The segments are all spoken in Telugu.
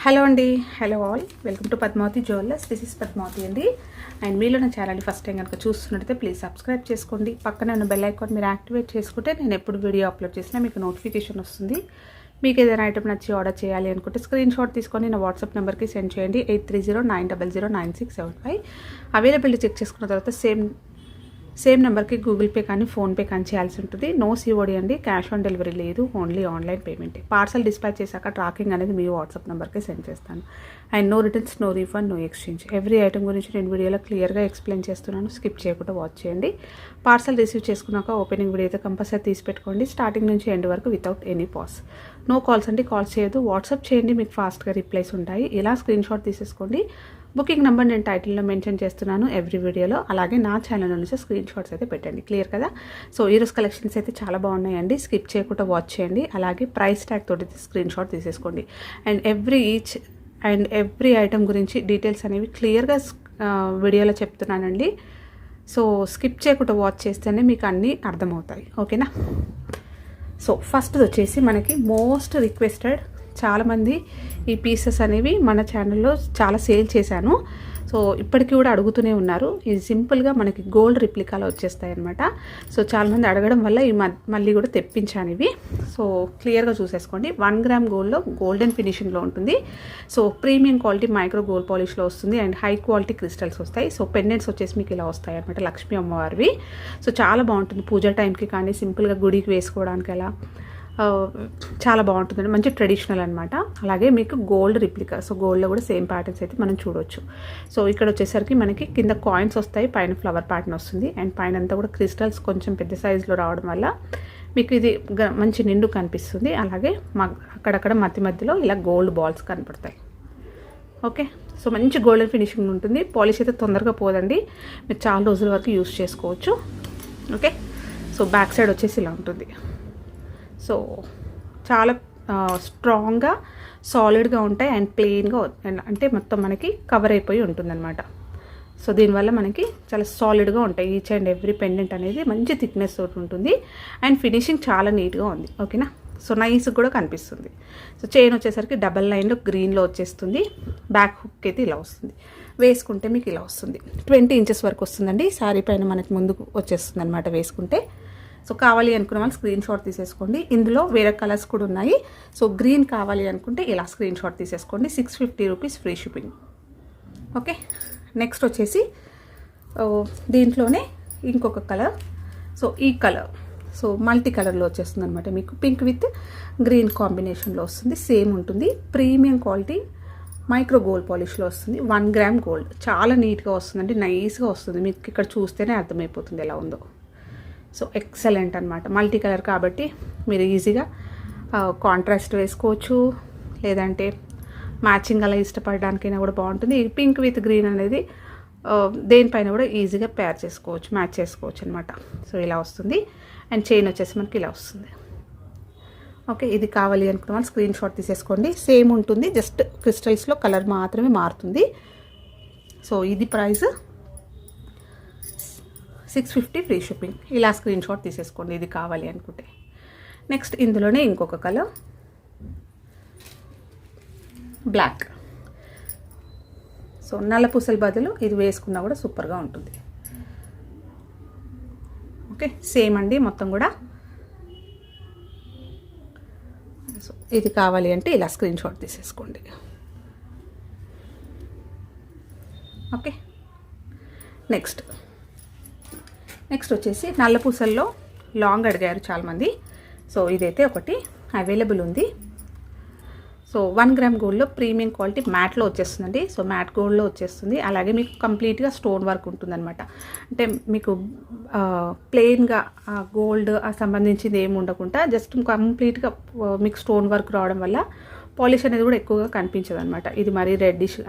హలో అండి, hello all, welcome to Padmavathi jewellers. This is Padmavathi అండి. అండ్ మీలో నా ఛానల్ని ఫస్ట్ టైం కనుక చూస్తున్నట్టయితే ప్లీజ్ సబ్స్క్రైబ్ చేసుకోండి. పక్కనే ఉన్న బెల్ ఐకాన్ మీరు యాక్టివేట్ చేసుకుంటే నేను ఎప్పుడు వీడియో అప్లోడ్ చేసినా మీకు నోటిఫికేషన్ వస్తుంది. మీకు ఏదైనా ఐటమ్ నచ్చి ఆర్డర్ చేయాలి అనుకుంటే స్క్రీన్ షాట్ తీసుకొని నా వాట్సాప్ నెంబర్కి సెండ్ చేయండి. 8309009675. అవైలబిలిటీ చెక్ చేసుకున్న తర్వాత సేమ్ నెంబర్కి గూగుల్ పే కానీ ఫోన్పే కానీ చేయాల్సి ఉంటుంది. నో సిఓడి అండి, క్యాష్ ఆన్ డెలివరీ లేదు, only online payment. Parcel dispatch చేశాక ట్రాకింగ్ అనేది మీ వాట్సాప్ నెంబర్కి సెండ్ చేస్తాను. And no returns, no refund, no exchange. Every item గురించి నేను వీడియోలో క్లియర్గా ఎక్స్ప్లెయిన్ చేస్తున్నాను. స్కిప్ చేయకుండా వాచ్ చేయండి. పార్సల్ రిసీవ్ చేసుకున్నాక ఓపెనింగ్ వీడియో అయితే కంపల్సరీ తీసి పెట్టుకోండి. స్టార్టింగ్ నుంచి ఎండ్ వరకు without any pause. No calls అండి, కాల్స్ చేయొద్దు. వాట్సాప్ చేయండి, మీకు ఫాస్ట్గా రిప్లైస్ ఉంటాయి. ఇలా స్క్రీన్ షాట్ తీసేసుకోండి. బుకింగ్ నెంబర్ నేను టైటిల్లో మెన్షన్ చేస్తున్నాను ఎవ్రీ వీడియోలో. అలాగే నా ఛానల్ నుంచి స్క్రీన్ షాట్స్ అయితే పెట్టండి. క్లియర్ కదా? సో ఈరోజు కలెక్షన్స్ అయితే చాలా బాగున్నాయండి. స్కిప్ చేయకుండా వాచ్ చేయండి. అలాగే ప్రైస్ ట్యాగ్ తోటి స్క్రీన్ షాట్ తీసేసుకోండి. అండ్ ఎవ్రీ ఐటమ్ గురించి డీటెయిల్స్ అనేవి క్లియర్గా వీడియోలో చెప్తున్నానండి. సో స్కిప్ చేయకుండా వాచ్ చేస్తేనే మీకు అన్నీ అర్థమవుతాయి. ఓకేనా? సో ఫస్ట్ వచ్చేసి మనకి మోస్ట్ రిక్వెస్టెడ్, చాలామంది ఈ పీసెస్ అనేవి మన ఛానల్లో చాలా సేల్ చేశాను. సో ఇప్పటికీ కూడా అడుగుతూనే ఉన్నారు. ఇది సింపుల్గా మనకి గోల్డ్ రిప్లికాలో వచ్చేస్తాయి అనమాట. సో చాలామంది అడగడం వల్ల ఈ మళ్ళీ కూడా తెప్పించాను ఇవి. సో క్లియర్గా చూసేసుకోండి. 1 గ్రామ్ గోల్డ్లో గోల్డెన్ ఫినిషింగ్లో ఉంటుంది. So premium quality micro gold పాలిష్లో వస్తుంది. అండ్ హై క్వాలిటీ క్రిస్టల్స్ వస్తాయి. సో పెండెంట్స్ వచ్చేసి మీకు ఇలా వస్తాయి అనమాట, లక్ష్మీ అమ్మవారివి. సో చాలా బాగుంటుంది పూజ టైంకి కానీ సింపుల్గా గుడికి వేసుకోవడానికి అలా చాలా బాగుంటుందండి. మంచి ట్రెడిషనల్ అనమాట. అలాగే మీకు గోల్డ్ రిప్లికా. సో గోల్డ్లో కూడా సేమ్ ప్యాటర్న్స్ అయితే మనం చూడవచ్చు. సో ఇక్కడ వచ్చేసరికి మనకి కింద కాయిన్స్ వస్తాయి, పైన ఫ్లవర్ ప్యాటర్న్ వస్తుంది. అండ్ పైన అంతా కూడా క్రిస్టల్స్ కొంచెం పెద్ద సైజులో రావడం వల్ల మీకు ఇది మంచి నిండు కనిపిస్తుంది. అలాగే అక్కడక్కడ మధ్యలో ఇలా గోల్డ్ బాల్స్ కనపడతాయి. ఓకే, సో మంచి గోల్డెన్ ఫినిషింగ్ ఉంటుంది. పాలిష్ అయితే తొందరగా పోదండి, మీరు చాలా రోజుల వరకు యూస్ చేసుకోవచ్చు. ఓకే, సో బ్యాక్ సైడ్ వచ్చేసి ఇలా ఉంటుంది. సో చాలా స్ట్రాంగ్గా సాలిడ్గా ఉంటాయి. అండ్ ప్లెయిన్గా అంటే మొత్తం మనకి కవర్ అయిపోయి ఉంటుందన్నమాట. సో దీనివల్ల మనకి చాలా సాలిడ్గా ఉంటాయి. ఈచ్ అండ్ ఎవ్రీ పెండెంట్ అనేది మంచి థిక్నెస్ తోటి ఉంటుంది. అండ్ ఫినిషింగ్ చాలా నీట్గా ఉంది. ఓకేనా? సో నైస్గా కూడా కనిపిస్తుంది. సో చైన్ వచ్చేసరికి డబల్ లైన్లో గ్రీన్లో వచ్చేస్తుంది. బ్యాక్ హుక్ అయితే ఇలా వస్తుంది. వేసుకుంటే మీకు ఇలా వస్తుంది. 20 ఇంచెస్ వరకు వస్తుందండి. శారీ పైన మనకి ముందుకు వచ్చేస్తుంది అనమాట వేసుకుంటే. సో కావాలి అనుకున్న వాళ్ళు స్క్రీన్ షాట్ తీసేసుకోండి. ఇందులో వేరే కలర్స్ కూడా ఉన్నాయి. సో గ్రీన్ కావాలి అనుకుంటే ఇలా స్క్రీన్ షాట్ తీసేసుకోండి. 650 rupees free shipping. Okay, next వచ్చేసి దీంట్లోనే ఇంకొక కలర్. సో ఈ కలర్ సో మల్టీ కలర్లో వచ్చేస్తుంది అనమాట. మీకు పింక్ విత్ గ్రీన్ కాంబినేషన్లో వస్తుంది. సేమ్ ఉంటుంది. ప్రీమియం క్వాలిటీ మైక్రో గోల్డ్ పాలిష్లో వస్తుంది. 1 గ్రామ్ గోల్డ్. చాలా నీట్గా వస్తుందండి, నైస్గా వస్తుంది. మీకు ఇక్కడ చూస్తేనే అర్థమైపోతుంది ఎలా ఉందో. సో ఎక్సలెంట్ అనమాట. మల్టీ కలర్ కాబట్టి మీరు ఈజీగా కాంట్రాస్ట్ వేసుకోవచ్చు, లేదంటే మ్యాచింగ్ అలా ఇష్టపడడానికైనా కూడా బాగుంటుంది. ఈ పింక్ విత్ గ్రీన్ అనేది దేనిపైన కూడా ఈజీగా పేర్ చేసుకోవచ్చు, మ్యాచ్ చేసుకోవచ్చు అనమాట. సో ఇలా వస్తుంది. అండ్ చైన్ వచ్చేసి మనకి ఇలా వస్తుంది. ఓకే, ఇది కావాలి అనుకున్న వాళ్ళు స్క్రీన్ షాట్ తీసేసుకోండి. సేమ్ ఉంటుంది, జస్ట్ క్రిస్టల్స్లో కలర్ మాత్రమే మారుతుంది. సో ఇది ప్రైస్ 650 ఫ్రీ షిప్పింగ్. ఇలా స్క్రీన్ షాట్ తీసేసుకోండి ఇది కావాలి అనుకుంటే. నెక్స్ట్ ఇందులోనే ఇంకొక కలర్ బ్లాక్. సో నల్ల పూసల బదులు ఇది వేసుకున్నా కూడా సూపర్గా ఉంటుంది. ఓకే, సేమ్ అండి మొత్తం కూడా. సో ఇది కావాలి అంటే ఇలా స్క్రీన్ షాట్ తీసేసుకోండి. ఓకే, నెక్స్ట్ వచ్చేసి నల్ల పూసల్లో లాంగ్ అడిగారు చాలామంది. సో ఇదైతే ఒకటి అవైలబుల్ ఉంది. సో 1 గ్రామ్ గోల్డ్లో ప్రీమియం క్వాలిటీ మ్యాట్లో వచ్చేస్తుందండి. సో మ్యాట్ గోల్డ్లో వచ్చేస్తుంది. అలాగే మీకు కంప్లీట్గా స్టోన్ వర్క్ ఉంటుందన్నమాట. అంటే మీకు ప్లెయిన్గా గోల్డ్ సంబంధించింది ఏమి ఉండకుండా జస్ట్ కంప్లీట్గా మీకు స్టోన్ వర్క్ రావడం వల్ల పాలిష్ అనేది కూడా ఎక్కువగా కనిపించదు అనమాట. ఇది మరీ రెడ్డిష్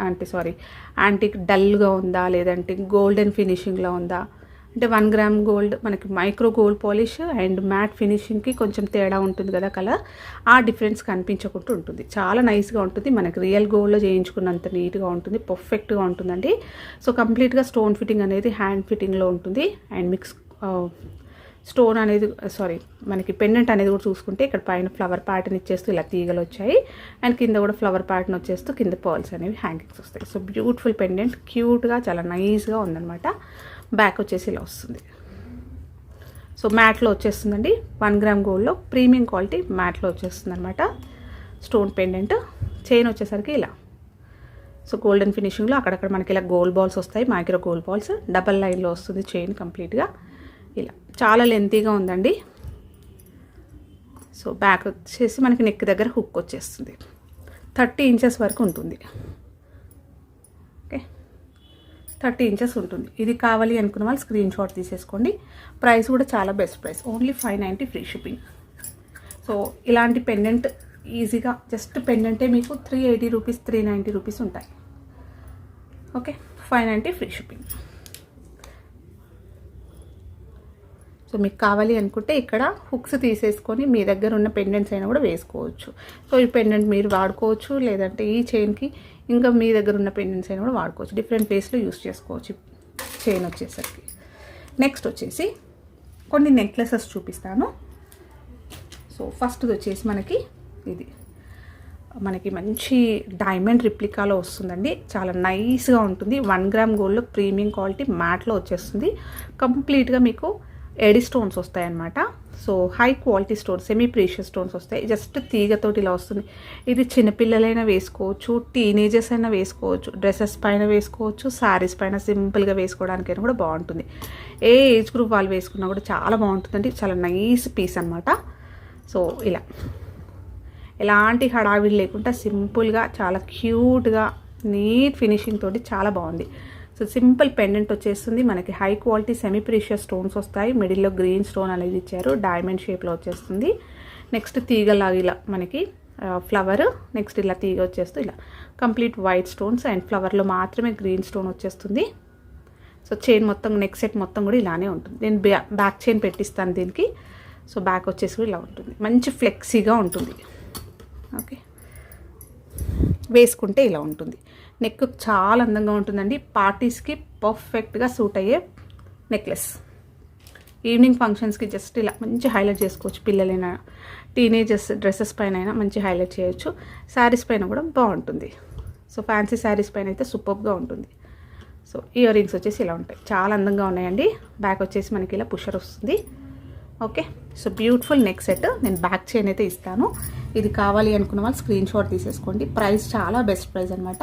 యాంటిక్ డల్గా ఉందా, లేదంటే గోల్డెన్ ఫినిషింగ్లో ఉందా అంటే 1 గ్రామ్ గోల్డ్ మనకి micro gold polish and matte ఫినిషింగ్కి కొంచెం తేడా ఉంటుంది కదా కలర్. ఆ డిఫరెన్స్ కనిపించకుండా ఉంటుంది. చాలా నైస్గా ఉంటుంది. మనకి రియల్ గోల్డ్లో చేయించుకున్నంత నీట్గా ఉంటుంది, పర్ఫెక్ట్గా ఉంటుందండి. సో కంప్లీట్గా స్టోన్ ఫిట్టింగ్ అనేది హ్యాండ్ ఫిట్టింగ్లో ఉంటుంది. అండ్ మిక్స్ స్టోన్ అనేది మనకి పెండెంట్ అనేది కూడా చూసుకుంటే ఇక్కడ పైన ఫ్లవర్ ప్యాటర్న్ ఇచ్చేస్తూ ఇలా తీగలు వచ్చాయి అండ్ కింద కూడా ఫ్లవర్ ప్యాటర్న్ వచ్చేస్తూ కింద పర్ల్స్ అనేవి హ్యాంగింగ్స్ వస్తాయి. సో బ్యూటిఫుల్ పెండెంట్, క్యూట్గా చాలా నైస్గా ఉందన్నమాట. బ్యాక్ వచ్చేసి ఇలా వస్తుంది. సో మ్యాట్లో వచ్చేస్తుందండి. 1 గ్రామ్ గోల్డ్లో ప్రీమియం క్వాలిటీ మ్యాట్లో వచ్చేస్తుంది అనమాట. స్టోన్ పెండెంట్, చైన్ వచ్చేసరికి ఇలా. సో గోల్డెన్ ఫినిషింగ్లో అక్కడక్కడ మనకి ఇలా గోల్డ్ బాల్స్ వస్తాయి, మైక్రో గోల్డ్ బాల్స్. డబల్ లైన్లో వస్తుంది చైన్ కంప్లీట్గా ఇలా. చాలా లెంతీగా ఉందండి. సో బ్యాక్ వచ్చేసి మనకి నెక్ దగ్గర హుక్ వచ్చేస్తుంది. 30 ఇంచెస్ వరకు ఉంటుంది. ఓకే, 30 ఇంచెస్ ఉంటుంది. ఇది కావాలి అనుకున్న వాళ్ళు స్క్రీన్ షాట్ తీసేసుకోండి. ప్రైస్ కూడా చాలా best price, only 590 free shipping. So ఇలాంటి పెండెంట్ ఈజీగా జస్ట్ పెండెంటే మీకు 380 రూపీస్ 390 రూపీస్ ఉంటాయి. Okay, 590 free shipping. సో మీకు కావాలి అనుకుంటే ఇక్కడ హుక్స్ తీసేసుకొని మీ దగ్గర ఉన్న పెండెంట్స్ అయినా కూడా వేసుకోవచ్చు. సో ఈ పెండెంట్ మీరు వాడుకోవచ్చు, లేదంటే ఈ చైన్కి ఇంకా మీ దగ్గర ఉన్న పెండెంట్స్ అయినా కూడా వాడుకోవచ్చు. డిఫరెంట్ వేస్లో యూస్ చేసుకోవచ్చు చైన్ వచ్చేసరికి. నెక్స్ట్ వచ్చేసి కొన్ని నెక్లెసెస్ చూపిస్తాను. సో ఫస్ట్ది వచ్చేసి మనకి మంచి డైమండ్ రిప్లికాలో వస్తుందండి. చాలా నైస్గా ఉంటుంది. 1 గ్రామ్ గోల్డ్లో ప్రీమియం క్వాలిటీ మ్యాట్లో వచ్చేస్తుంది. కంప్లీట్గా మీకు ఎడి స్టోన్స్ వస్తాయి అన్నమాట. So high quality stones, semi precious stones వస్తాయి. జస్ట్ తీగతోటి ఇలా వస్తుంది. ఇది చిన్నపిల్లలైనా వేసుకోవచ్చు, టీనేజర్స్ అయినా వేసుకోవచ్చు, డ్రెస్సెస్ పైన వేసుకోవచ్చు, శారీస్ పైన సింపుల్గా వేసుకోవడానికైనా కూడా బాగుంటుంది. ఏ ఏజ్ గ్రూప్ వాళ్ళు వేసుకున్నా కూడా చాలా బాగుంటుందండి. చాలా నైస్ పీస్ అనమాట. సో ఇలా ఎలాంటి హడావిడి లేకుండా సింపుల్గా చాలా క్యూట్గా నీట్ ఫినిషింగ్ తోటి చాలా బాగుంది. సో సింపుల్ పెండెంట్ వచ్చేస్తుంది. మనకి high quality semi precious stones వస్తాయి. మిడిల్లో గ్రీన్ స్టోన్ అనేది ఇచ్చారు, డైమండ్ షేప్లో వచ్చేస్తుంది. నెక్స్ట్ తీగలాగా ఇలా మనకి ఫ్లవర్, నెక్స్ట్ ఇలా తీగ వచ్చేస్తూ ఇలా కంప్లీట్ వైట్ స్టోన్స్ అండ్ ఫ్లవర్లో మాత్రమే గ్రీన్ స్టోన్ వచ్చేస్తుంది. సో చైన్ మొత్తం, నెక్ సెట్ మొత్తం కూడా ఇలానే ఉంటుంది. నేను బ్యాక్ చైన్ పెట్టిస్తాను దీనికి. సో బ్యాక్ వచ్చేసి కూడా ఇలా ఉంటుంది. మంచి ఫ్లెక్సీగా ఉంటుంది. ఓకే, వేసుకుంటే ఇలా ఉంటుంది. నెక్ చాలా అందంగా ఉంటుందండి. పార్టీస్కి పర్ఫెక్ట్గా సూట్ అయ్యే నెక్లెస్. ఈవినింగ్ ఫంక్షన్స్కి జస్ట్ ఇలా మంచి హైలైట్ చేసుకోవచ్చు. పిల్లలైనా టీనేజర్స్ డ్రెస్సెస్ పైన అయినా మంచి హైలైట్ చేయొచ్చు. శారీస్ పైన కూడా బాగుంటుంది. సో ఫ్యాన్సీ శారీస్ పైన అయితే సూపర్గా ఉంటుంది. సో ఇయర్ రింగ్స్ వచ్చేసి ఇలా ఉంటాయి. చాలా అందంగా ఉన్నాయండి. బ్యాక్ వచ్చేసి మనకి ఇలా పుషర్ వస్తుంది. Okay, so beautiful neck set. నేను బ్యాక్ చైన్ అయితే ఇస్తాను. ఇది కావాలి అనుకున్న వాళ్ళు స్క్రీన్ షాట్ తీసేసుకోండి. ప్రైస్ చాలా బెస్ట్ ప్రైస్ అనమాట.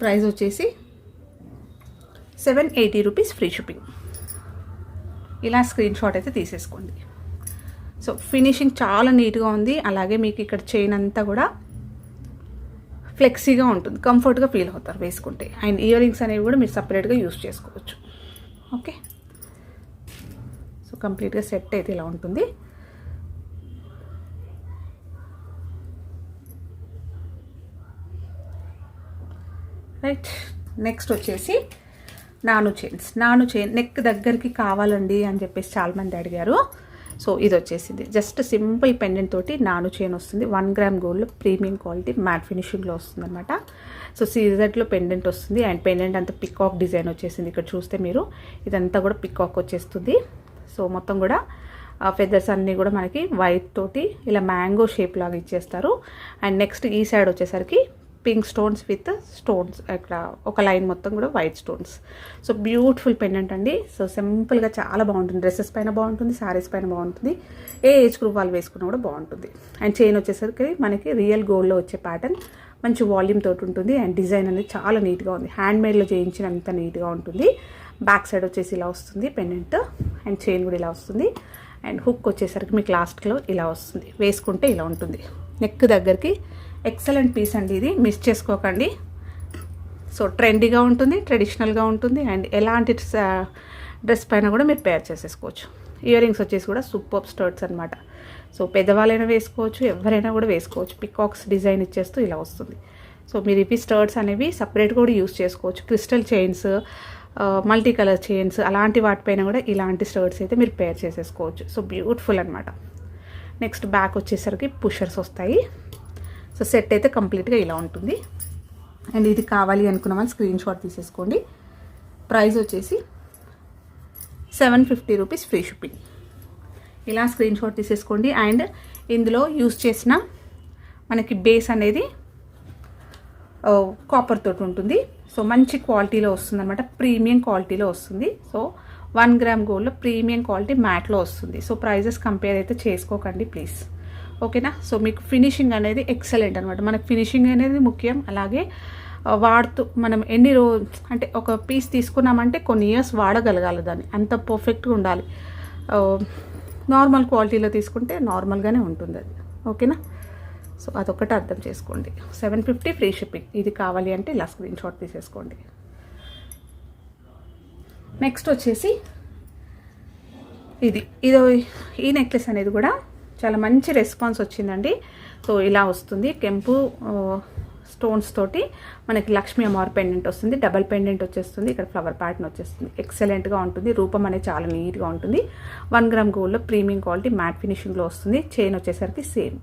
ప్రైస్ వచ్చేసి 780 రూపీస్ ఫ్రీ షిప్పింగ్. ఇలా స్క్రీన్ షాట్ అయితే తీసేసుకోండి. సో ఫినిషింగ్ చాలా నీట్గా ఉంది. అలాగే మీకు ఇక్కడ చైన్ అంతా కూడా ఫ్లెక్సీగా ఉంటుంది. కంఫర్ట్గా ఫీల్ అవుతారు వేసుకుంటే. అండ్ ఇయర్ రింగ్స్ అనేవి కూడా మీరు సపరేట్గా యూస్ చేసుకోవచ్చు. ఓకే, సో కంప్లీట్గా సెట్ అయితే ఇలా ఉంటుంది. రైట్, నెక్స్ట్ వచ్చేసి నాను చైన్ నెక్ దగ్గరికి కావాలండి అని చెప్పేసి చాలామంది అడిగారు. సో ఇది వచ్చేసింది. జస్ట్ సింపుల్ పెండెంట్ తోటి నాను చైన్ వస్తుంది. 1 గ్రామ్ గోల్డ్లో ప్రీమియం క్వాలిటీ మ్యాట్ ఫినిషింగ్లో వస్తుంది అనమాట. సో సీజెడ్లో పెండెంట్ వస్తుంది అండ్ పెండెంట్ అంతా పికాక్ డిజైన్ వచ్చేసింది. ఇక్కడ చూస్తే మీరు ఇదంతా కూడా పికాక్ వచ్చేస్తుంది. సో మొత్తం కూడా ఫెదర్స్ అన్నీ కూడా మనకి వైట్ తోటి ఇలా మ్యాంగో షేప్ లాగా ఇచ్చేస్తారు. అండ్ నెక్స్ట్ ఈ సైడ్ వచ్చేసరికి పింక్ స్టోన్స్ విత్ స్టోన్స్, ఇక్కడ ఒక లైన్ మొత్తం కూడా white stones. So beautiful pendant అండి. సో సింపుల్గా చాలా బాగుంటుంది. డ్రెస్సెస్ పైన బాగుంటుంది, శారీస్ పైన బాగుంటుంది, ఏ ఏజ్ గ్రూప్ వాళ్ళు వేసుకున్నా కూడా బాగుంటుంది. అండ్ చైన్ వచ్చేసరికి మనకి రియల్ గోల్డ్లో వచ్చే ప్యాటర్న్, మంచి వాల్యూమ్ తోటి ఉంటుంది. అండ్ డిజైన్ అనేది చాలా నీట్గా ఉంది. హ్యాండ్ మేడ్లో చేయించినంత నీట్గా ఉంటుంది. బ్యాక్ సైడ్ వచ్చేసి ఇలా వస్తుంది పెండెంట్ అండ్ చైన్ కూడా ఇలా వస్తుంది. అండ్ హుక్ వచ్చేసరికి మీకు లాస్ట్లో ఇలా వస్తుంది. వేసుకుంటే ఇలా ఉంటుంది. నెక్ దగ్గరికి ఎక్సలెంట్ పీస్ అండి. ఇది మిస్ చేసుకోకండి. సో ట్రెండీగా ఉంటుంది, ట్రెడిషనల్గా ఉంటుంది. అండ్ ఎలాంటి డ్రెస్ పైన కూడా మీరు పేర్ చేసేసుకోవచ్చు. ఇయర్ రింగ్స్ వచ్చేసి కూడా సూపర్ స్టర్ట్స్ అనమాట. సో పెద్దవాళ్ళైనా వేసుకోవచ్చు, ఎవరైనా కూడా వేసుకోవచ్చు. పికాక్స్ డిజైన్ ఇచ్చేస్తూ ఇలా వస్తుంది. సో మీరు ఇవి స్టర్ట్స్ అనేవి సపరేట్గా కూడా యూస్ చేసుకోవచ్చు. Crystal chains, multi colour chains అలాంటి వాటిపైన కూడా ఇలాంటి స్టర్ట్స్ అయితే మీరు పేర్ చేసేసుకోవచ్చు. సో బ్యూటిఫుల్ అనమాట. నెక్స్ట్ బ్యాక్ వచ్చేసరికి పుషర్స్ వస్తాయి. సో సెట్ అయితే కంప్లీట్గా ఇలా ఉంటుంది. అండ్ ఇది కావాలి అనుకున్న వాళ్ళు స్క్రీన్ షాట్ తీసేసుకోండి. ప్రైస్ వచ్చేసి 750 రూపీస్ ఫ్రీ షిప్పింగ్. ఇలా స్క్రీన్ షాట్ తీసేసుకోండి. అండ్ ఇందులో యూస్ చేసిన మనకి బేస్ అనేది కాపర్ తోటి ఉంటుంది. సో మంచి క్వాలిటీలో వస్తుంది అనమాట, ప్రీమియం క్వాలిటీలో వస్తుంది. సో 1 గ్రామ్ గోల్డ్లో ప్రీమియం క్వాలిటీ మ్యాట్లో వస్తుంది. సో ప్రైజెస్ కంపేర్ అయితే చేసుకోకండి ప్లీజ్, ఓకేనా. సో మీకు ఫినిషింగ్ అనేది ఎక్సలెంట్ అనమాట. మనకు ఫినిషింగ్ అనేది ముఖ్యం. అలాగే వాడుతూ మనం ఎన్ని అంటే ఒక పీస్ తీసుకున్నామంటే కొన్ని ఇయర్స్ వాడగలగాలి, దాన్ని అంత పర్ఫెక్ట్గా ఉండాలి. నార్మల్ క్వాలిటీలో తీసుకుంటే నార్మల్గానే ఉంటుంది అది, ఓకేనా. సో అదొకటి అర్థం చేసుకోండి. 750 ఫ్రీ షిప్పింగ్. ఇది కావాలి అంటే ఇలా స్క్రీన్ షాట్ తీసేసుకోండి. నెక్స్ట్ వచ్చేసి ఇది ఈ నెక్లెస్ అనేది కూడా చాలా మంచి రెస్పాన్స్ వచ్చిందండి. సో ఇలా వస్తుంది, కెంపు స్టోన్స్ తోటి మనకి లక్ష్మీ అమ్మవారి పెండెంట్ వస్తుంది, డబల్ పెండెంట్ వచ్చేస్తుంది, ఇక్కడ ఫ్లవర్ ప్యాటర్న్ వచ్చేస్తుంది. ఎక్సలెంట్గా ఉంటుంది, రూపం అనేది చాలా నీట్గా ఉంటుంది. 1 గ్రామ్ గోల్డ్లో ప్రీమియం క్వాలిటీ మ్యాట్ ఫినిషింగ్లో వస్తుంది. చైన్ వచ్చేసరికి సేమ్,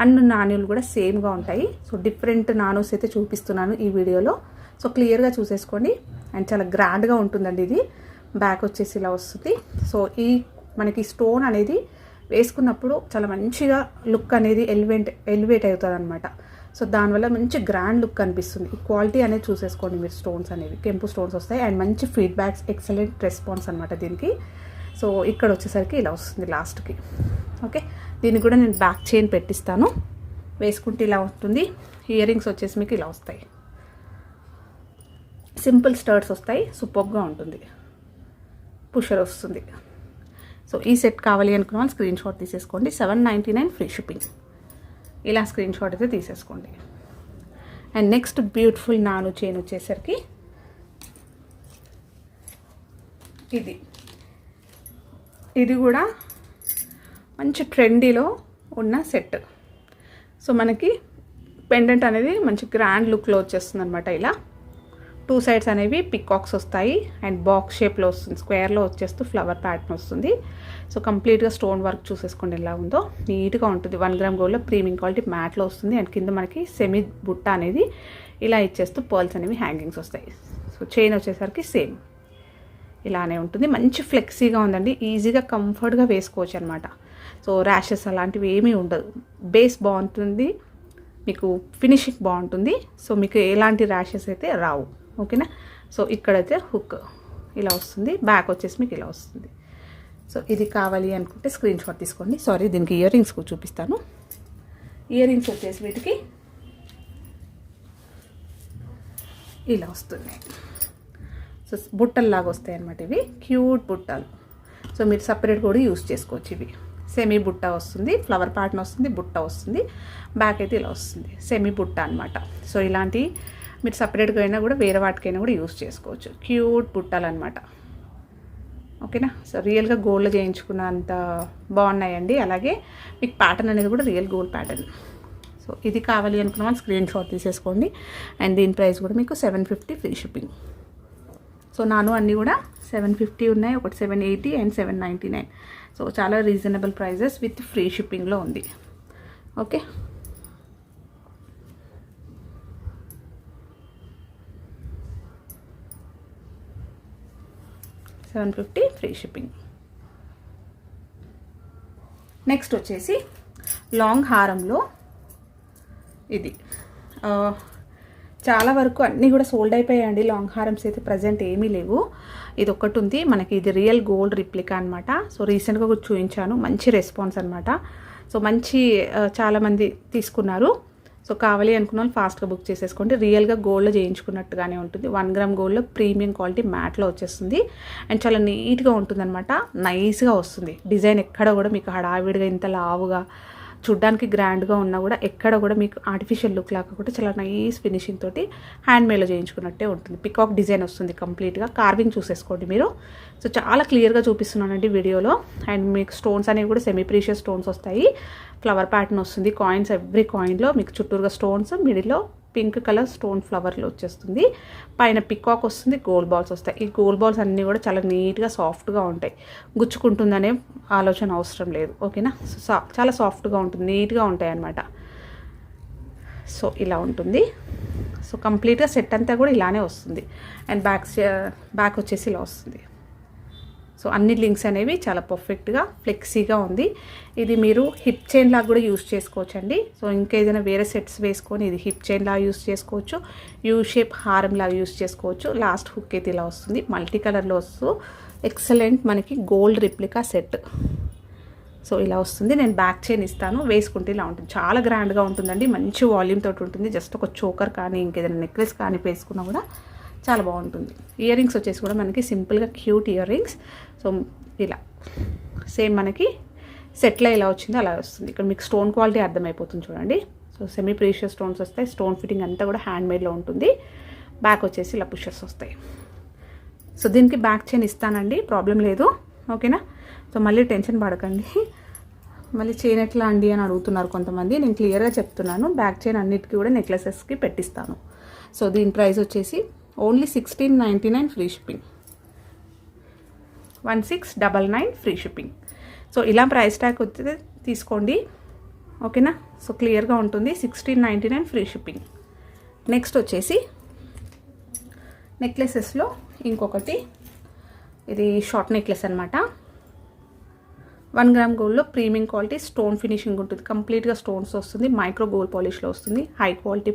అన్ని నాణ్యాలు కూడా సేమ్గా ఉంటాయి. సో డిఫరెంట్ నానోస్ అయితే చూపిస్తున్నాను ఈ వీడియోలో, సో క్లియర్గా చూసేసుకోండి. అండ్ చాలా గ్రాండ్గా ఉంటుందండి ఇది. బ్యాక్ వచ్చేసి ఇలా వస్తుంది. సో ఈ మనకి స్టోన్ అనేది వేసుకున్నప్పుడు చాలా మంచిగా లుక్ అనేది ఎలివేట్ అవుతుంది అనమాట. సో దానివల్ల మంచి గ్రాండ్ లుక్ కనిపిస్తుంది. ఈ క్వాలిటీ అనేది చూసేసుకోండి మీరు. స్టోన్స్ అనేవి కెంపు స్టోన్స్ వస్తాయి అండ్ మంచి ఫీడ్బ్యాక్స్, ఎక్సలెంట్ రెస్పాన్స్ అనమాట దీనికి. సో ఇక్కడ వచ్చేసరికి ఇలా వస్తుంది లాస్ట్కి, ఓకే. దీనికి కూడా నేను బ్యాక్ చైన్ పెట్టిస్తాను, వేసుకుంటే ఇలా ఉంటుంది. ఇయర్ రింగ్స్ వచ్చేసి మీకు ఇలా వస్తాయి, సింపుల్ స్టర్ట్స్ వస్తాయి, సూపర్గా ఉంటుంది. పుషర్ వస్తుంది. సో ఈ సెట్ కావాలి అనుకున్న వాళ్ళు స్క్రీన్ షాట్ తీసేసుకోండి. 799 ఫ్రీ షిప్పింగ్. ఇలా స్క్రీన్ షాట్ అయితే తీసేసుకోండి. అండ్ నెక్స్ట్ బ్యూటిఫుల్ నాను చైన్ వచ్చేసరికి ఇది కూడా మంచి ట్రెండీలో ఉన్న సెట్. సో మనకి పెండెంట్ అనేది మంచి గ్రాండ్ లుక్లో వచ్చేస్తుంది అనమాట. ఇలా 2 సైడ్స్ అనేవి పికాక్స్ వస్తాయి అండ్ బాక్స్ షేప్లో వస్తుంది, స్క్వేర్లో వచ్చేస్తూ ఫ్లవర్ ప్యాటర్న్ వస్తుంది. సో కంప్లీట్గా స్టోన్ వర్క్ చూసేసుకోండి ఎలా ఉందో, నీట్గా ఉంటుంది. 1 గ్రామ్ గోల్డ్లో ప్రీమియం క్వాలిటీ మ్యాట్లో వస్తుంది. అండ్ కింద మనకి సెమీ బుట్ట అనేది ఇలా ఇచ్చేస్తూ పర్ల్స్ అనేవి హ్యాంగింగ్స్ వస్తాయి. సో చైన్ వచ్చేసరికి సేమ్ ఇలానే ఉంటుంది. మంచి ఫ్లెక్సీగా ఉందండి, ఈజీగా కంఫర్ట్గా వేసుకోవచ్చు అనమాట. సో ర్యాషెస్ అలాంటివి ఏమీ ఉండదు. బేస్ బాగుంటుంది, మీకు ఫినిషింగ్ బాగుంటుంది. సో మీకు ఎలాంటి ర్యాషెస్ అయితే రావు, ఓకేనా. సో ఇక్కడైతే హుక్ ఇలా వస్తుంది, బ్యాక్ వచ్చేసి మీకు ఇలా వస్తుంది. సో ఇది కావాలి అనుకుంటే స్క్రీన్ షాట్ తీసుకోండి. సారీ, దీనికి ఇయర్ రింగ్స్ చూపిస్తాను. ఇయర్ రింగ్స్ వచ్చేసి వీటికి ఇలా వస్తుంది. సో బుట్టల్లాగా వస్తాయి అన్నమాట ఇవి, క్యూట్ బుట్టలు. సో మీరు సపరేట్ కూడా యూస్ చేసుకోవచ్చు. ఇవి సెమీ బుట్ట వస్తుంది, ఫ్లవర్ ప్యాటర్న్ వస్తుంది, బుట్ట వస్తుంది, బ్యాక్ అయితే ఇలా వస్తుంది, సెమీ బుట్ట అనమాట. సో ఇలాంటి మీరు సపరేట్గా అయినా కూడా వేరే వాటికైనా కూడా యూస్ చేసుకోవచ్చు. క్యూట్ బుట్టాలు అనమాట, ఓకేనా. సో రియల్గా గోల్డ్లో చేయించుకున్నంత బాగున్నాయండి. అలాగే మీకు ప్యాటర్న్ అనేది కూడా రియల్ గోల్డ్ ప్యాటర్న్. సో ఇది కావాలి అనుకున్న వాళ్ళు స్క్రీన్ షాట్ తీసేసుకోండి. అండ్ దీని ప్రైస్ కూడా మీకు 750 ఫ్రీ షిప్పింగ్. సో నాను అన్నీ కూడా 750 ఉన్నాయి, ఒకటి 780 అండ్ 799. సో చాలా రీజనబుల్ ప్రైజెస్ విత్ ఫ్రీ షిప్పింగ్లో ఉంది, ఓకే. $750 free shipping. నెక్స్ట్ వచ్చేసి లాంగ్ హారంలో ఇది చాలా వరకు అన్నీ కూడా సోల్డ్ అయిపోయాయండి. లాంగ్ హారమ్స్ అయితే ప్రజెంట్ ఏమీ లేవు. ఇది ఒక్కటి ఉంది మనకి, ఇది రియల్ గోల్డ్ రిప్లికా అనమాట. సో రీసెంట్గా కూడా చూపించాను, మంచి రెస్పాన్స్ అనమాట. సో మంచి చాలామంది తీసుకున్నారు. సో కావాలి అనుకున్న వాళ్ళు ఫాస్ట్గా బుక్ చేసేసుకోండి. రియల్గా గోల్డ్లో చేయించుకున్నట్టుగానే ఉంటుంది. 1 గ్రామ్ గోల్డ్లో ప్రీమియం క్వాలిటీ మ్యాట్లో వచ్చేస్తుంది. అండ్ చాలా నీట్గా ఉంటుంది అనమాట, నైస్గా వస్తుంది. డిజైన్ ఎక్కడ కూడా మీకు హడావిడిగా ఇంత లావుగా చూడ్డానికి గ్రాండ్గా ఉన్నా కూడా ఎక్కడ కూడా మీకు ఆర్టిఫిషియల్ లుక్ లాగా కూడా చాలా నైస్ ఫినిషింగ్ తోటి హ్యాండ్మేడ్లో చేయించుకున్నట్టే ఉంటుంది. పికాక్ డిజైన్ వస్తుంది కంప్లీట్గా. కార్వింగ్ చూసేసుకోండి మీరు. సో చాలా క్లియర్గా చూపిస్తున్నానండి వీడియోలో. అండ్ మీకు స్టోన్స్ అనేవి కూడా సెమీ ప్రీషియస్ స్టోన్స్ వస్తాయి. ఫ్లవర్ ప్యాటర్న్ వస్తుంది, కాయిన్స్ ఎవ్రీ కాయిన్లో మీకు చుట్టూరుగా స్టోన్స్, మిడిల్లో పింక్ కలర్ స్టోన్ ఫ్లవర్లో వచ్చేస్తుంది. పైన పికాక్ వస్తుంది, గోల్డ్ బాల్స్ వస్తాయి. ఈ గోల్డ్ బాల్స్ అన్నీ కూడా చాలా నీట్గా సాఫ్ట్గా ఉంటాయి, గుచ్చుకుంటుందనే ఆలోచన అవసరం లేదు, ఓకేనా. సో చాలా సాఫ్ట్గా ఉంటుంది, నీట్గా ఉంటాయి అన్నమాట. సో ఇలా ఉంటుంది. సో కంప్లీట్గా సెట్ అంతా కూడా ఇలానే వస్తుంది. అండ్ బ్యాక్ వచ్చేసి ఇలా వస్తుంది. సో అన్ని లింక్స్ అనేవి చాలా పర్ఫెక్ట్గా ఫ్లెక్సీగా ఉంది. ఇది మీరు హిప్ చైన్ లాగా కూడా యూస్ చేసుకోవచ్చండి. సో ఇంకేదైనా వేరే సెట్స్ వేసుకొని ఇది హిప్ చైన్ లాగా యూస్ చేసుకోవచ్చు, యూ షేప్ హారం లాగా యూస్ చేసుకోవచ్చు. లాస్ట్ హుక్ అయితే ఇలా వస్తుంది, మల్టీ కలర్లో వస్తూ ఎక్సలెంట్ మనకి గోల్డ్ రిప్లికా సెట్. సో ఇలా వస్తుంది. నేను బ్యాక్ చైన్ ఇస్తాను, వేసుకుంటే ఇలా ఉంటుంది. చాలా గ్రాండ్గా ఉంటుందండి, మంచి వాల్యూమ్ తోటి ఉంటుంది. జస్ట్ ఒక చోకర్ కానీ ఇంకేదైనా నెక్లెస్ కానీ వేసుకున్నా కూడా చాలా బాగుంటుంది. ఇయర్ రింగ్స్ వచ్చేసి కూడా మనకి సింపుల్గా క్యూట్ ఇయర్ రింగ్స్. సో ఇలా సేమ్ మనకి సెట్లో ఎలా వచ్చిందో అలా వస్తుంది. ఇక్కడ మీకు స్టోన్ క్వాలిటీ అర్థమైపోతుంది చూడండి. సో సెమీ ప్రీషియస్ స్టోన్స్ వస్తాయి. స్టోన్ ఫిట్టింగ్ అంతా కూడా హ్యాండ్మేడ్లో ఉంటుంది. బ్యాక్ వచ్చేసి ఇలా పుషర్స్ వస్తాయి. సో దీనికి బ్యాక్ చైన్ ఇస్తానండి, ప్రాబ్లం లేదు, ఓకేనా. సో మళ్ళీ టెన్షన్ పడకండి, మళ్ళీ చైన్ ఎట్లా అండి అని అడుగుతున్నారు కొంతమంది. నేను క్లియర్గా చెప్తున్నాను, బ్యాక్ చైన్ అన్నిటికీ కూడా నెక్లెసెస్కి పెట్టిస్తాను. సో దీని ప్రైస్ వచ్చేసి only 1699 free shipping, 1699 free shipping. So ఇలా ప్రైస్ ట్యాగ్ వచ్చి తీసుకోండి, ఓకేనా. సో క్లియర్గా ఉంటుంది, 1699 ఫ్రీ షిప్పింగ్. నెక్స్ట్ వచ్చేసి నెక్లెసెస్లో ఇంకొకటి, ఇది షార్ట్ నెక్లెస్ అనమాట. 1 గ్రామ్ గోల్డ్లో ప్రీమియం క్వాలిటీ స్టోన్ ఫినిషింగ్ ఉంటుంది. కంప్లీట్గా స్టోన్స్ వస్తుంది, మైక్రో గోల్డ్ పాలిష్లో వస్తుంది. హై క్వాలిటీ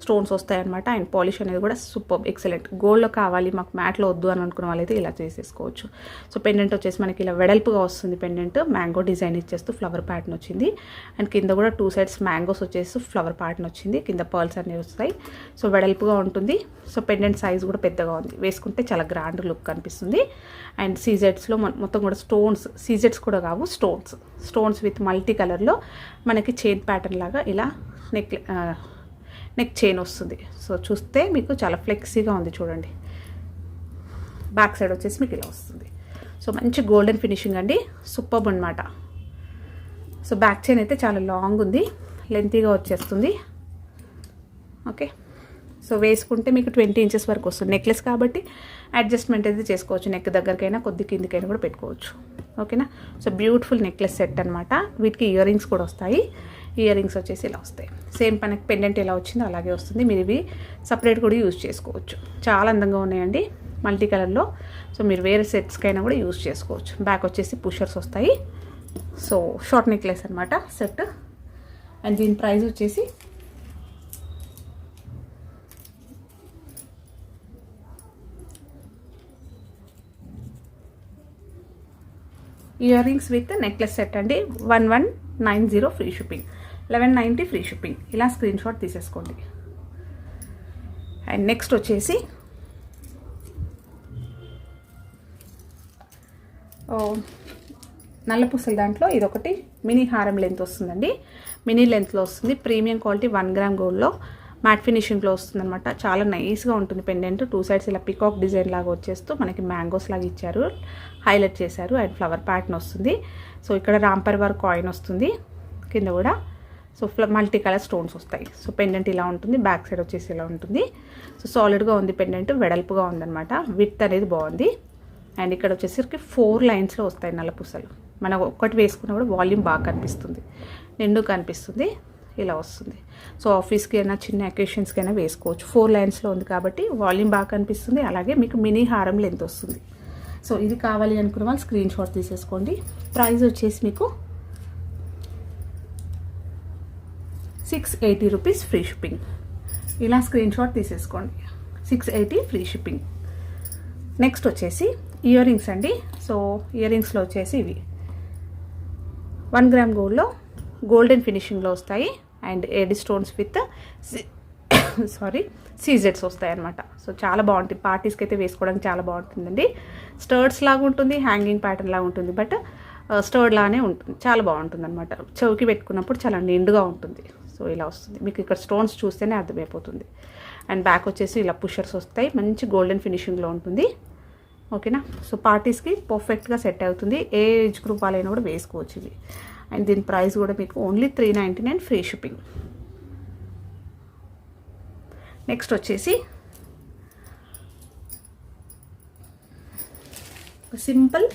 స్టోన్స్ వస్తాయి అనమాట. అండ్ పాలిష్ అనేది కూడా సూపర్ ఎక్సలెంట్. గోల్డ్లో కావాలి మాకు మ్యాట్లో వద్దు అని అనుకున్న వాళ్ళైతే ఇలా చేసేసుకోవచ్చు. సో పెండెంట్ వచ్చేసి మనకి ఇలా వెడల్పుగా వస్తుంది. పెండెంట్ మ్యాంగో డిజైన్ ఇచ్చేస్తూ ఫ్లవర్ ప్యాటర్న్ వచ్చింది. అండ్ కింద కూడా 2 సైడ్స్ మ్యాంగోస్ వచ్చేసి ఫ్లవర్ ప్యాటర్న్ వచ్చింది. కింద పర్ల్స్ అనేవి వస్తాయి. సో వెడల్పుగా ఉంటుంది. సో పెండెంట్ సైజ్ కూడా పెద్దగా ఉంది, వేసుకుంటే చాలా గ్రాండ్ లుక్ కనిపిస్తుంది. అండ్ సీజెడ్స్లో మొత్తం కూడా స్టోన్స్, సీజెడ్స్ కూడా కావు, స్టోన్స్ విత్ మల్టీ కలర్లో మనకి చైన్ ప్యాటర్న్ లాగా ఇలా నెక్ చైన్ వస్తుంది. సో చూస్తే మీకు చాలా ఫ్లెక్సీగా ఉంది చూడండి. బ్యాక్ సైడ్ వచ్చేసి మీకు ఇలా వస్తుంది. సో మంచి గోల్డెన్ ఫినిషింగ్ అండి, సూపర్బ్ అనమాట. సో బ్యాక్ చైన్ అయితే చాలా లాంగ్ ఉంది, లెంతీగా వచ్చేస్తుంది, ఓకే. సో వేసుకుంటే మీకు 20 ఇంచెస్ వరకు వస్తుంది. నెక్లెస్ కాబట్టి అడ్జస్ట్మెంట్ అయితే చేసుకోవచ్చు, నెక్ దగ్గరకైనా కొద్ది కిందికైనా కూడా పెట్టుకోవచ్చు, ఓకేనా. సో బ్యూటిఫుల్ నెక్లెస్ సెట్ అనమాట. వీటికి ఇయర్ రింగ్స్ కూడా వస్తాయి. ఇయర్ రింగ్స్ వచ్చేసి ఇలా వస్తాయి. సేమ్ మనకి పెండెంట్ ఎలా వచ్చిందో అలాగే వస్తుంది. మీరు ఇవి సపరేట్ కూడా యూజ్ చేసుకోవచ్చు. చాలా అందంగా ఉన్నాయండి, మల్టీ కలర్లో. సో మీరు వేరే సెట్స్కైనా కూడా యూజ్ చేసుకోవచ్చు. బ్యాక్ వచ్చేసి పుషర్స్ వస్తాయి. సో షార్ట్ నెక్లెస్ అనమాట సెట్. అండ్ దీని ప్రైస్ వచ్చేసి ear rings with necklace set అండి, 1190 ఫ్రీ షిప్పింగ్, 1190 ఫ్రీ షిప్పింగ్. ఇలా స్క్రీన్ షాట్ తీసేసుకోండి. అండ్ నెక్స్ట్ వచ్చేసి నల్లపూసల దాంట్లో ఇదొకటి మినీ హారం లెంత్ వస్తుందండి. మినీ లెంత్లో వస్తుంది. ప్రీమియం క్వాలిటీ 1 గ్రామ్ గోల్డ్లో మ్యాట్ ఫినిషింగ్లో వస్తుంది అనమాట. చాలా నైస్గా ఉంటుంది పెండెంట్. 2 సైడ్స్ ఇలా పికాక్ డిజైన్ లాగా వచ్చేస్తూ మనకి మ్యాంగోస్ లాగా ఇచ్చారు, హైలైట్ చేశారు. అండ్ ఫ్లవర్ ప్యాటర్న్ వస్తుంది. సో ఇక్కడ రాంపర్వర్ కాయిన్ వస్తుంది కింద కూడా. సో మల్టీ కలర్ స్టోన్స్ వస్తాయి. సో పెండెంట్ ఇలా ఉంటుంది, బ్యాక్ సైడ్ వచ్చేసి ఇలా ఉంటుంది. సో సాలిడ్గా ఉంది పెండెంట్, వెడల్పుగా ఉందన్నమాట. విత్ అనేది బాగుంది. అండ్ ఇక్కడ వచ్చేసరికి 4 లైన్స్లో వస్తాయి నల్లపూసలు. మనం ఒక్కటి వేసుకున్నా కూడా వాల్యూమ్ బాగా కనిపిస్తుంది, నిండు కనిపిస్తుంది. ఇలా వస్తుంది. సో ఆఫీస్కి అయినా చిన్న అకేషన్స్కి అయినా వేసుకోవచ్చు. 4 లైన్స్లో ఉంది కాబట్టి వాల్యూమ్ బాగా కనిపిస్తుంది. అలాగే మీకు మినీ హారం లెంత్ వస్తుంది. సో ఇది కావాలి అనుకున్న వాళ్ళు స్క్రీన్ షాట్ తీసేసుకోండి. ప్రైస్ వచ్చేసి మీకు 680 రూపీస్ ఫ్రీ షిప్పింగ్. ఇలా స్క్రీన్ షాట్ తీసేసుకోండి, 680 ఫ్రీ షిప్పింగ్. నెక్స్ట్ వచ్చేసి ఇయర్ రింగ్స్ అండి. సో ఇయర్ రింగ్స్లో వచ్చేసి ఇవి 1 గ్రామ్ గోల్డ్లో గోల్డెన్ ఫినిషింగ్లో వస్తాయి. అండ్ ఏడి స్టోన్స్ విత్ సీజెడ్స్ వస్తాయి అనమాట. సో చాలా బాగుంటుంది, పార్టీస్కి అయితే వేసుకోవడానికి చాలా బాగుంటుందండి. స్టర్డ్స్ లాగా ఉంటుంది, హ్యాంగింగ్ ప్యాటర్న్ లాగా ఉంటుంది, బట్ స్టర్డ్ లానే ఉంటుంది. చాలా బాగుంటుంది అనమాట. చౌకి పెట్టుకున్నప్పుడు చాలా నిండుగా ఉంటుంది. సో ఇలా వస్తుంది. మీకు ఇక్కడ స్టోన్స్ చూస్తేనే అర్థమైపోతుంది. అండ్ బ్యాక్ వచ్చేసి ఇలా పుషర్స్ వస్తాయి. మంచి గోల్డెన్ ఫినిషింగ్లో ఉంటుంది, ఓకేనా. సో పార్టీస్కి పర్ఫెక్ట్గా సెట్ అవుతుంది. ఏ ఏజ్ గ్రూప్ వాళ్ళైనా కూడా వేసుకోవచ్చు ఇవి. అండ్ దీని ప్రైస్ కూడా మీకు ఓన్లీ 399 ఫ్రీ షిప్పింగ్. నెక్స్ట్ వచ్చేసి సింపుల్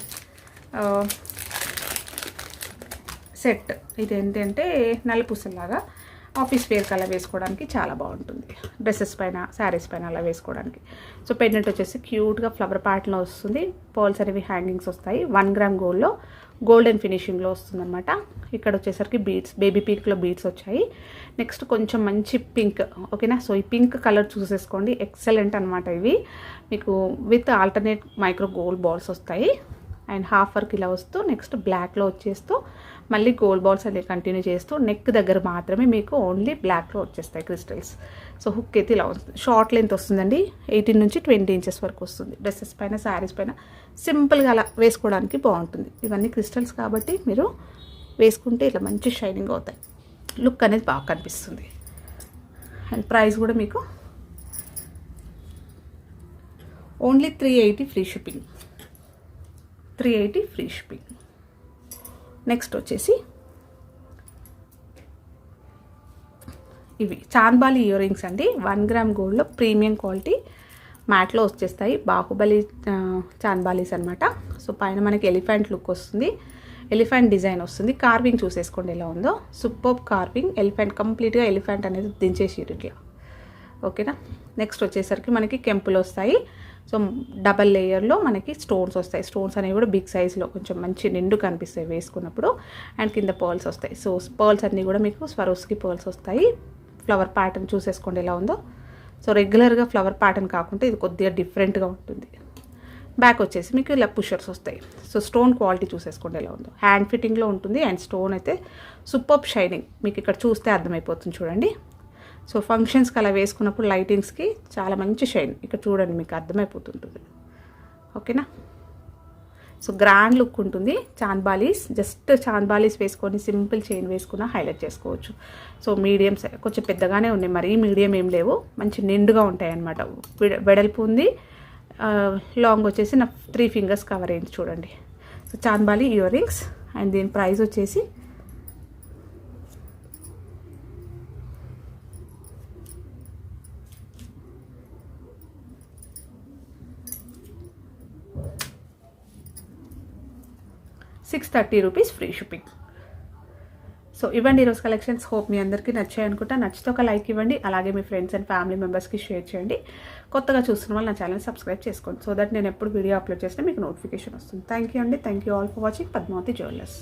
సెట్. ఇది ఏంటంటే నల్లపూసలాగా ఆఫీస్ వేర్కి అలా వేసుకోవడానికి చాలా బాగుంటుంది. డ్రెస్సెస్ పైన, శారీస్ పైన అలా వేసుకోవడానికి. సో పెండెంట్ వచ్చేసి క్యూట్గా ఫ్లవర్ ప్యాటర్న్లో వస్తుంది. పర్ల్స్ అనేవి హ్యాంగింగ్స్ వస్తాయి. 1 గ్రామ్ గోల్డ్లో గోల్డెన్ ఫినిషింగ్లో వస్తుందన్నమాట. ఇక్కడ వచ్చేసరికి బీడ్స్, బేబీ పింక్లో బీడ్స్ వచ్చాయి. నెక్స్ట్ కొంచెం మంచి పింక్, ఓకేనా. సో ఈ పింక్ కలర్ చూసేసుకోండి, ఎక్సలెంట్ అనమాట. ఇవి మీకు with alternate micro gold balls వస్తాయి. అండ్ హాఫ్ వర్క్ ఇలా వస్తూ నెక్స్ట్ బ్లాక్లో వచ్చేస్తూ మళ్ళీ గోల్డ్ బాల్స్ అనేవి కంటిన్యూ చేస్తూ నెక్ దగ్గర మాత్రమే మీకు ఓన్లీ బ్లాక్లో వచ్చేస్తాయి క్రిస్టల్స్. సో హుక్ అయితే ఇలా వస్తుంది. షార్ట్ లెంత్ వస్తుందండి, 18 నుంచి 20 ఇంచెస్ వరకు వస్తుంది. డ్రెస్సెస్ పైన, శారీస్ పైన సింపుల్గా అలా వేసుకోవడానికి బాగుంటుంది. ఇవన్నీ క్రిస్టల్స్ కాబట్టి మీరు వేసుకుంటే ఇట్లా మంచి షైనింగ్ అవుతాయి. లుక్ అనేది బాగా కనిపిస్తుంది. అండ్ ప్రైస్ కూడా మీకు only 380 free shipping. 380 free shipping. Next వచ్చేసి ఇవి చాంద్బాలి ఇయర్ రింగ్స్ అండి. 1 గ్రామ్ గోల్డ్లో ప్రీమియం క్వాలిటీ మ్యాట్లో వచ్చేస్తాయి. బాహుబలి చాంద్బాలీస్ అనమాట. సో పైన మనకి ఎలిఫెంట్ లుక్ వస్తుంది, ఎలిఫెంట్ డిజైన్ వస్తుంది. కార్వింగ్ చూసేసుకోండి ఎలా ఉందో, సూపర్ కార్వింగ్. ఎలిఫెంట్ కంప్లీట్గా ఎలిఫెంట్ అనేది దించేసి ఇట్లా, ఓకేనా. నెక్స్ట్ వచ్చేసరికి మనకి కెంపులు వస్తాయి. సో డబల్ లేయర్లో మనకి స్టోన్స్ వస్తాయి. స్టోన్స్ అనేవి కూడా బిగ్ సైజ్లో కొంచెం మంచి నిండు కనిపిస్తాయి వేసుకున్నప్పుడు. అండ్ కింద పర్ల్స్ వస్తాయి. సో పర్ల్స్ అన్నీ కూడా మీకు స్వరోస్కి పర్ల్స్ వస్తాయి. ఫ్లవర్ ప్యాటర్న్ చూసేసుకోండి ఎలా ఉందో. సో రెగ్యులర్గా ఫ్లవర్ ప్యాటర్న్ కాకుండా ఇది కొద్దిగా డిఫరెంట్గా ఉంటుంది. బ్యాక్ వచ్చేసి మీకు ఇలా పుషర్స్ వస్తాయి. సో స్టోన్ క్వాలిటీ చూసేసుకోండి ఎలా ఉందో. హ్యాండ్ ఫిట్టింగ్లో ఉంటుంది. అండ్ స్టోన్ అయితే సూపర్ షైనింగ్, మీకు ఇక్కడ చూస్తే అర్థమైపోతుంది చూడండి. సో ఫంక్షన్స్కి అలా వేసుకున్నప్పుడు లైటింగ్స్కి చాలా మంచి షైన్, ఇక్కడ చూడండి మీకు అర్థమైపోతుంటుంది, ఓకేనా. సో గ్రాండ్ లుక్ ఉంటుంది. చాంద్బాలీస్, జస్ట్ చాంద్బాలీస్ వేసుకొని సింపుల్ చైన్ వేసుకున్న హైలైట్ చేసుకోవచ్చు. సో మీడియం సైజ్, కొంచెం పెద్దగానే ఉన్నాయి, మరీ మీడియం ఏం లేవు, మంచి నిండుగా ఉంటాయి అన్నమాట. వెడల్పు ఉంది, లాంగ్ వచ్చేసి నా 3 ఫింగర్స్ కవర్ అయింది చూడండి. So chandbali ear rings. And దీని ప్రైస్ వచ్చేసి ₹630 ఫ్రీ షిప్పింగ్. సో ఇవ్వండి ఈరోజు కలెక్షన్స్. హోప్ మీ అందరికీ నచ్చాయి అనుకుంటా. నచ్చితే ఒక లైక్ ఇవ్వండి, అలాగే మీ ఫ్రెండ్స్ అండ్ ఫ్యామిలీ మెంబర్స్కి షేర్ చేయండి. కొత్తగా చూస్తున్న వాళ్ళు నా ఛానల్ సబ్స్క్రైబ్ చేసుకోండి, సో దట్ నేను ఎప్పుడు వీడియో అప్లోడ్ చేసినా మీకు నోటిఫికేషన్ వస్తుంది. థ్యాంక్ యూ అండి. Thank you all for watching Padmavathi jewellers.